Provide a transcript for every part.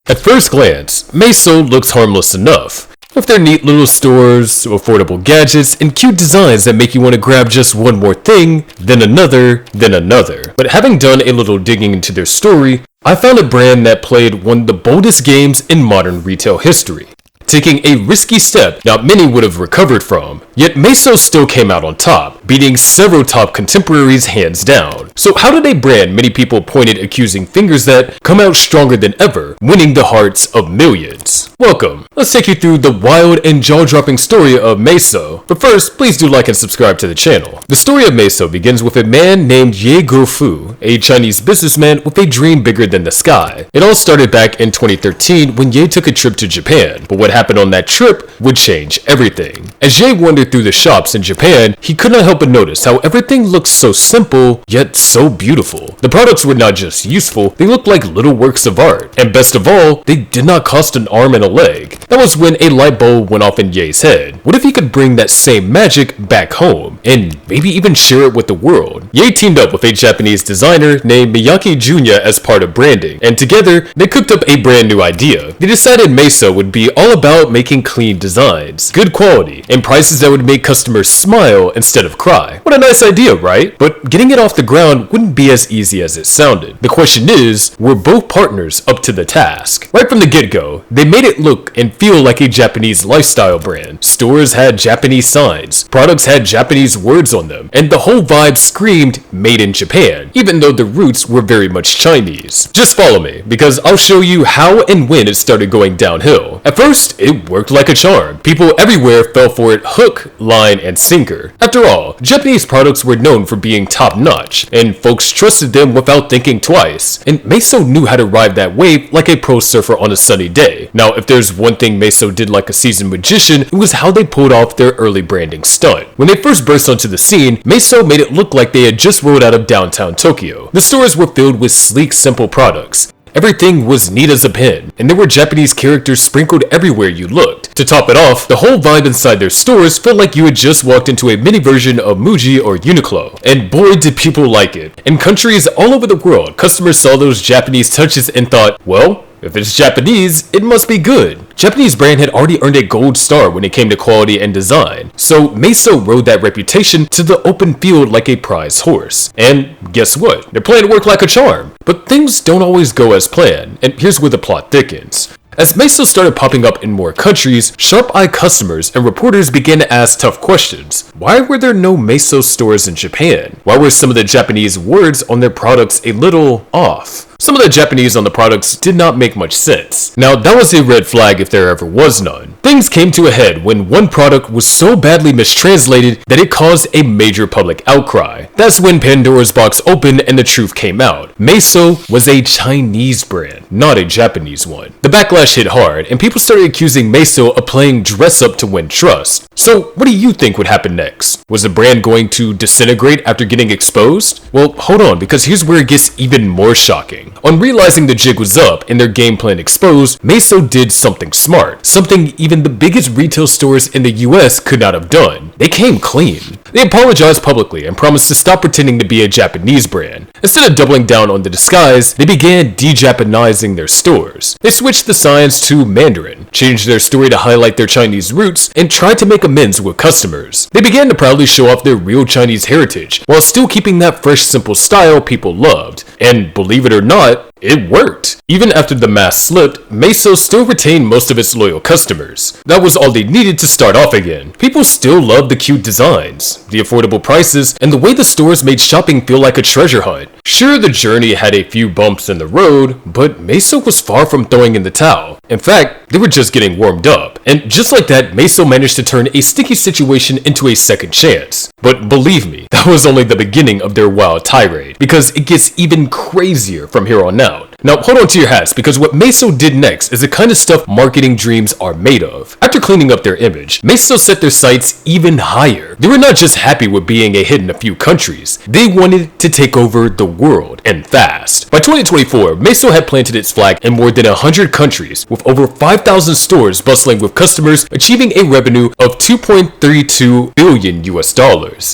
At first glance, Miniso looks harmless enough, with their neat little stores, affordable gadgets, and cute designs that make you want to grab just one more thing, then another, then another. But having done a little digging into their story, I found a brand that played one of the boldest games in modern retail history, taking a risky step not many would have recovered from. Yet Miniso still came out on top, beating several top contemporaries hands down. So how did a brand many people pointed accusing fingers at come out stronger than ever, winning the hearts of millions? Welcome. Let's take you through the wild and jaw-dropping story of Miniso. But first, please do like and subscribe to the channel. The story of Miniso begins with a man named Ye Guofu, a Chinese businessman with a dream bigger than the sky. It all started back in 2013 when Ye took a trip to Japan, but what happened on that trip would change everything. As Ye wandered through the shops in Japan, he could not help but notice how everything looked so simple, yet so beautiful. The products were not just useful, they looked like little works of art. And best of all, they did not cost an arm and a leg. That was when a light bulb went off in Ye's head. What if he could bring that same magic back home, and maybe even share it with the world? Ye teamed up with a Japanese designer named Miyake Junya as part of branding, and together, they cooked up a brand new idea. They decided Miniso would be all about making clean designs, good quality, and prices that would make customers smile instead of cry. What a nice idea, right? But getting it off the ground wouldn't be as easy as it sounded. The question is, were both partners up to the task? Right from the get-go, they made it look and feel like a Japanese lifestyle brand. Stores had Japanese signs, products had Japanese words on them, and the whole vibe screamed made in Japan, even though the roots were very much Chinese. Just follow me, because I'll show you how and when it started going downhill. At first, it worked like a charm. People everywhere fell for it hook, line, and sinker. After all, Japanese products were known for being top-notch, and folks trusted them without thinking twice. And Miniso knew how to ride that wave like a pro surfer on a sunny day. Now, if there's one thing Miniso did like a seasoned magician, it was how they pulled off their early branding stunt. When they first burst onto the scene, Miniso made it look like they had just rolled out of downtown Tokyo. The stores were filled with sleek, simple products. Everything was neat as a pin, and there were Japanese characters sprinkled everywhere you looked. To top it off, the whole vibe inside their stores felt like you had just walked into a mini version of Muji or Uniqlo. And boy did people like it. In countries all over the world, customers saw those Japanese touches and thought, well, if it's Japanese, it must be good. Japanese brand had already earned a gold star when it came to quality and design, so Miniso rode that reputation to the open field like a prize horse. And guess what? Their plan worked like a charm. But things don't always go as planned, and here's where the plot thickens. As Miniso started popping up in more countries, sharp-eyed customers and reporters began to ask tough questions. Why were there no Miniso stores in Japan? Why were some of the Japanese words on their products a little off? Some of the Japanese on the products did not make much sense. Now, that was a red flag if there ever was none. Things came to a head when one product was so badly mistranslated that it caused a major public outcry. That's when Pandora's box opened and the truth came out. Miniso was a Chinese brand, not a Japanese one. The backlash hit hard, and people started accusing Miniso of playing dress-up to win trust. So, what do you think would happen next? Was the brand going to disintegrate after getting exposed? Well, hold on, because here's where it gets even more shocking. On realizing the jig was up and their game plan exposed, Miniso did something smart, something even the biggest retail stores in the US could not have done. They came clean. They apologized publicly and promised to stop pretending to be a Japanese brand. Instead of doubling down on the disguise, they began de-Japanizing their stores. They switched the signs to Mandarin, changed their story to highlight their Chinese roots, and tried to make amends with customers. They began to proudly show off their real Chinese heritage, while still keeping that fresh, simple style people loved. And believe it or not, it worked. Even after the mask slipped, Miniso still retained most of its loyal customers. That was all they needed to start off again. People still loved the cute designs, the affordable prices, and the way the stores made shopping feel like a treasure hunt. Sure, the journey had a few bumps in the road, but Miniso was far from throwing in the towel. In fact, they were just getting warmed up. And just like that, Miniso managed to turn a sticky situation into a second chance. But believe me, that was only the beginning of their wild tirade, because it gets even crazier from here on out. Now hold on to your hats, because what Miniso did next is the kind of stuff marketing dreams are made of. After cleaning up their image, Miniso set their sights even higher. They were not just happy with being a hit in a few countries, they wanted to take over the world, and fast. By 2024, Miniso had planted its flag in more than 100 countries, with over 5,000 stores bustling with customers, achieving a revenue of $2.32 billion US.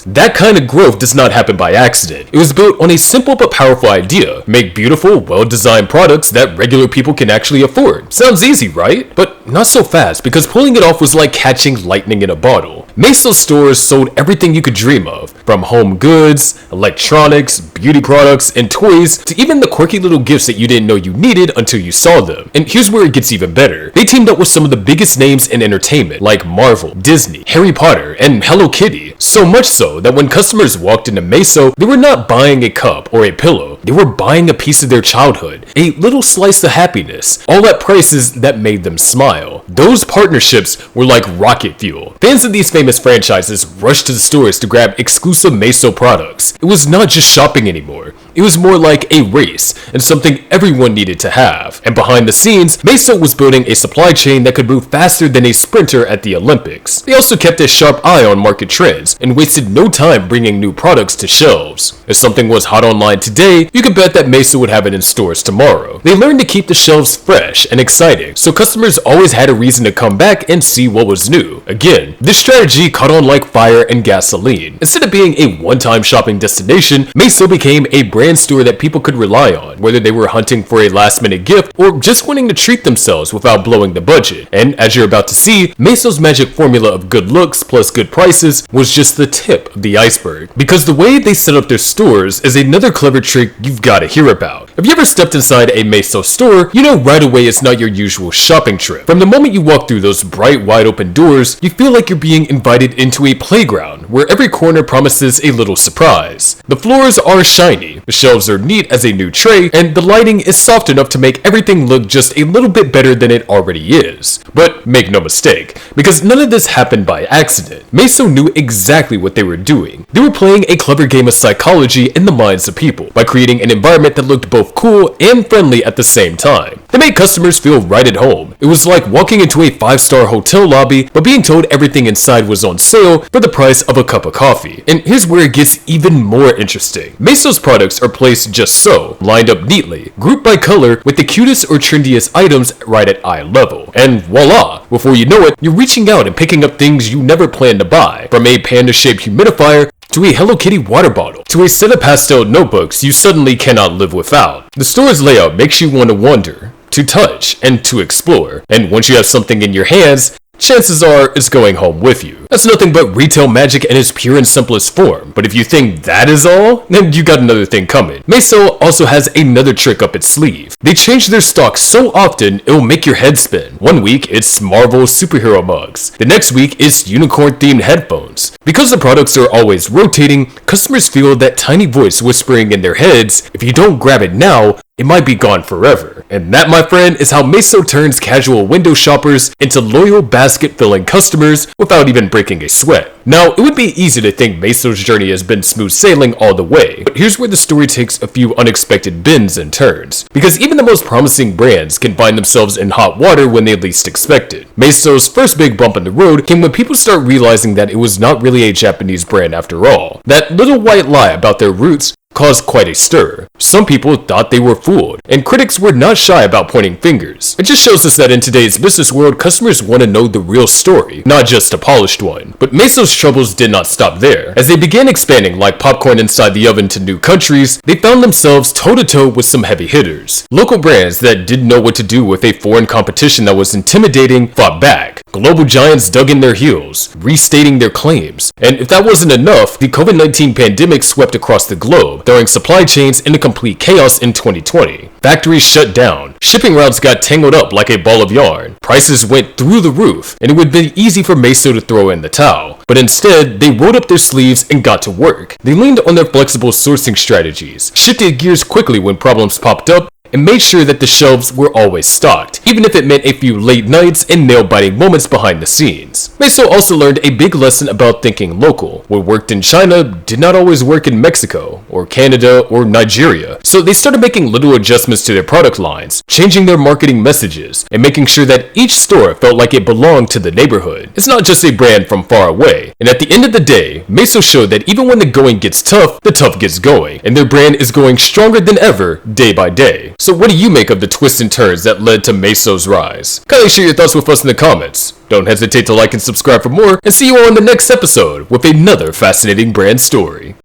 That kind of growth does not happen by accident. It was built on a simple but powerful idea: make beautiful, well-designed one-of-a-kind products that regular people can actually afford. Sounds easy, right? But not so fast, because pulling it off was like catching lightning in a bottle. Miniso stores sold everything you could dream of, from home goods, electronics, beauty products, and toys, to even the quirky little gifts that you didn't know you needed until you saw them. And here's where it gets even better. They teamed up with some of the biggest names in entertainment, like Marvel, Disney, Harry Potter, and Hello Kitty. So much so that when customers walked into Miniso, they were not buying a cup or a pillow. They were buying a piece of their childhood, a little slice of happiness, all at prices that made them smile. Those partnerships were like rocket fuel. Fans of these famous franchises rushed to the stores to grab exclusive Miniso products. It was not just shopping anymore. It was more like a race and something everyone needed to have. And behind the scenes, Miniso was building a supply chain that could move faster than a sprinter at the Olympics. They also kept a sharp eye on market trends and wasted no time bringing new products to shelves. If something was hot online today, you could bet that Miniso would have it in stores tomorrow. They learned to keep the shelves fresh and exciting, so customers always had a reason to come back and see what was new. Again, this strategy caught on like fire and gasoline. Instead of being a one-time shopping destination, Miniso became a brand store that people could rely on, whether they were hunting for a last-minute gift or just wanting to treat themselves without blowing the budget. And as you're about to see, Miniso's magic formula of good looks plus good prices was just the tip of the iceberg. Because the way they set up their stores is another clever trick you've got to hear about. If you ever stepped inside a Miniso store, you know right away it's not your usual shopping trip. From the moment you walk through those bright, wide open doors, you feel like you're being invited into a playground where every corner promises a little surprise. The floors are shiny, the shelves are neat as a new tray, and the lighting is soft enough to make everything look just a little bit better than it already is. But make no mistake, because none of this happened by accident. Miniso knew exactly what they were doing. They were playing a clever game of psychology in the minds of people by creating an environment that looked both cool and friendly at the same time. They made customers feel right at home. It was like walking into a 5-star hotel lobby, but being told everything inside was on sale for the price of a cup of coffee. And here's where it gets even more interesting. Miniso's products are placed just so, lined up neatly, grouped by color with the cutest or trendiest items right at eye level. And voila! Before you know it, you're reaching out and picking up things you never planned to buy, from a panda-shaped humidifier to a Hello Kitty water bottle, to a set of pastel notebooks you suddenly cannot live without. The store's layout makes you want to wonder, to touch, and to explore. And once you have something in your hands, chances are it's going home with you. That's nothing but retail magic in its pure and simplest form. But if you think that is all, then you got another thing coming. Miniso also has another trick up its sleeve. They change their stock so often it'll make your head spin. One week it's Marvel superhero mugs. The next week it's unicorn themed headphones. Because the products are always rotating, customers feel that tiny voice whispering in their heads, if you don't grab it now, it might be gone forever. And that, my friend, is how Miniso turns casual window shoppers into loyal basket-filling customers without even breaking a sweat. Now, it would be easy to think Miniso's journey has been smooth sailing all the way, but here's where the story takes a few unexpected bends and turns. Because even the most promising brands can find themselves in hot water when they least expect it. Miniso's first big bump in the road came when people start realizing that it was not really a Japanese brand after all. That little white lie about their roots caused quite a stir. Some people thought they were fooled, and critics were not shy about pointing fingers. It just shows us that in today's business world, customers want to know the real story, not just a polished one. But Miniso's troubles did not stop there. As they began expanding like popcorn inside the oven to new countries, they found themselves toe-to-toe with some heavy hitters. Local brands that didn't know what to do with a foreign competition that was intimidating fought back. Global giants dug in their heels, restating their claims. And if that wasn't enough, the COVID-19 pandemic swept across the globe, throwing supply chains into complete chaos in 2020. Factories shut down, shipping routes got tangled up like a ball of yarn, prices went through the roof, and it would have been easy for Miniso to throw in the towel. But instead, they rolled up their sleeves and got to work. They leaned on their flexible sourcing strategies, shifted gears quickly when problems popped up, and made sure that the shelves were always stocked, even if it meant a few late nights and nail-biting moments behind the scenes. Miniso also learned a big lesson about thinking local. What worked in China did not always work in Mexico, or Canada, or Nigeria. So they started making little adjustments to their product lines, changing their marketing messages, and making sure that each store felt like it belonged to the neighborhood. It's not just a brand from far away. And at the end of the day, Miniso showed that even when the going gets tough, the tough gets going, and their brand is going stronger than ever, day by day. So what do you make of the twists and turns that led to Miniso's rise? Kindly share your thoughts with us in the comments. Don't hesitate to like and subscribe for more, and see you all in the next episode with another fascinating brand story.